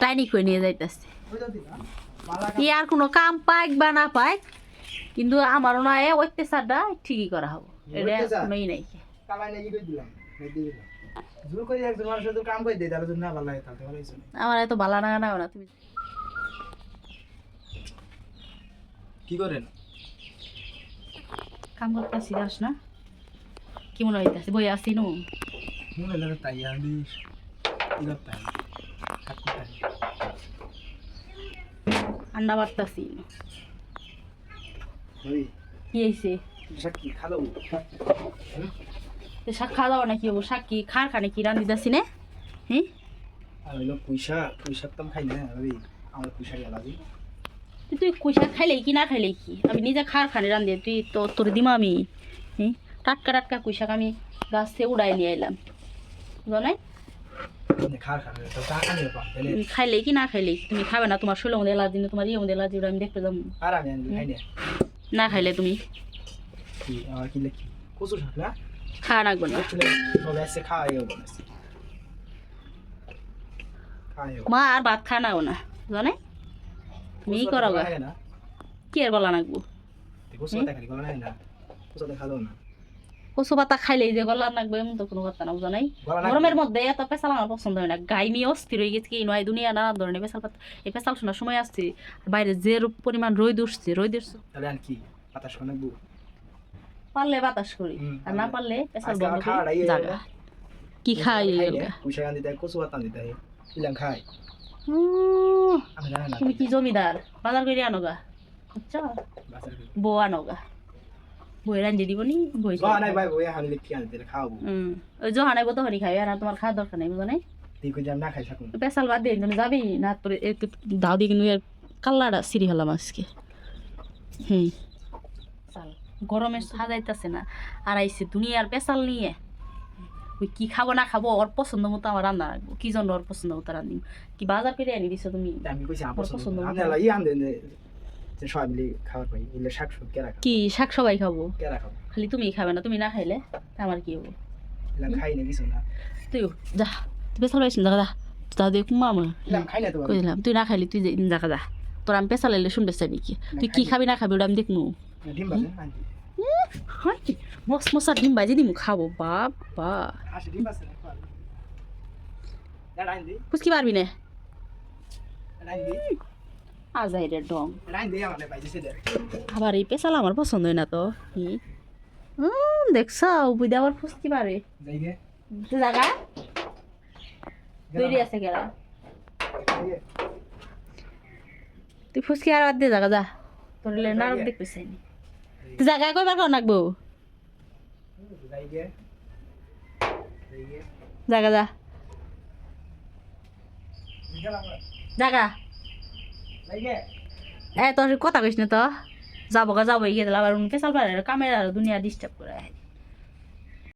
tiny করে নিয়ে যাইতেছে আর কোনো কাম পাইক বা না পাইক কিন্তু আমারও না অত্যাচারটা ঠিকই করা হবো এটা কোনোই নাই আমার এত ভালো না না তুমি কি করেন কাম করতেছি যাস না কি মনে হইতেছে বই আসি নু মনে লাগে তাই আমি তাই আন্ডা বাড়তাছি কি হয়েছে শাক খাওয়া দাওয়া নাকি হবো শাক কি খার খানে কি রান্ধি দাসি নে হ্যাঁ পুঁইশাক তো খাই না আমার পুঁইশাক এলাজি তুই কুইশাক খাইলে কি না খাইলে কি আমি নিজে খার খানে রান্ধি তুই তো তোর দিমা আমি হ্যাঁ টাটকা টাটকা কুইশাক আমি গাছ থেকে উড়াই নিয়ে এলাম জানাই খাইলে কি না খাইলে তুমি খাবে না তোমার শরীরের মধ্যে এলার্জি তোমার ইয়ে মধ্যে এলার্জি আমি দেখতে যাবো না খাইলে তুমি খাওয়া রাখবো না মা আর ভাত খাওয়া নাও না জানে তুমি করো কি আর গলা নাকবো কচু পাতা খাইলেই যে গলা নাকবো এমন তো কোনো কথা না জানাই গরমের মধ্যে এত পেশাল আমার পছন্দ হয় না গাই নিয়ে অস্থির হয়ে গেছে কি নয় দুনিয়া নানা ধরনের পেশাল পাতা এই পেশাল শোনার সময় আসছে বাইরে যে পরিমাণ রোদ উঠছে পারলে বাতাস করি আর না পারলে পেশাল বন্ধ করে জায়গা কি খাই তুমি কি জমিদার বাজার করে আনো গা আচ্ছা বউ আনো গা বই রান্ধি দিব নি বই ওই জহানাই বো তখনই খাই আর তোমার খাওয়ার দরকার নেই বুঝো নাই পেশাল বাদ দিয়ে তুমি যাবি না তোর একটু দাও দিয়ে কিন্তু কাল্লাটা সিঁড়ি হলাম আজকে গরমে সাজাইতেছে না আর আইসে দুনিয়ার পেশাল নিয়ে ওই কি খাবো না খাবো ওর পছন্দ মতো আমার রান্না রাখবো কি জন্য ওর পছন্দ মতো রান্ধি কি বাজার করে আনি দিছো তুমি কি শাক সবাই খাবো খালি তুমি খাবে না তুমি না খাইলে আমার কি হবো তুই যা তুই পেশাল পাইছিস যা যা দাও দিয়ে কুমাম কইলাম তুই না খাইলি তুই দেখা যা তোর আমি পেশাল এলে শুনবে চাই নাকি তুই কি খাবি না খাবি ওটা আমি দেখনু মশা ডিম বাজি দিম খাবো বাবা বুঝতে পারবি না আজাইরের ডং আবার এই পেশাল আমার পছন্দ হয় না তো দেখছ বুঝতে আবার ফুসকি পারে জায়গা তৈরি আছে কেরা তুই ফুসকি আর বাদ দিয়ে জায়গা যা তোর নারক দেখতে চাইনি তুই জায়গা কইবার কর নাকবো জায়গা যা জায়গা তোর কথা কইস না তো যাবো গা যাবো গিয়ে আবার পেশাল পারে কামের দুনিয়া ডিস্টার্ব করে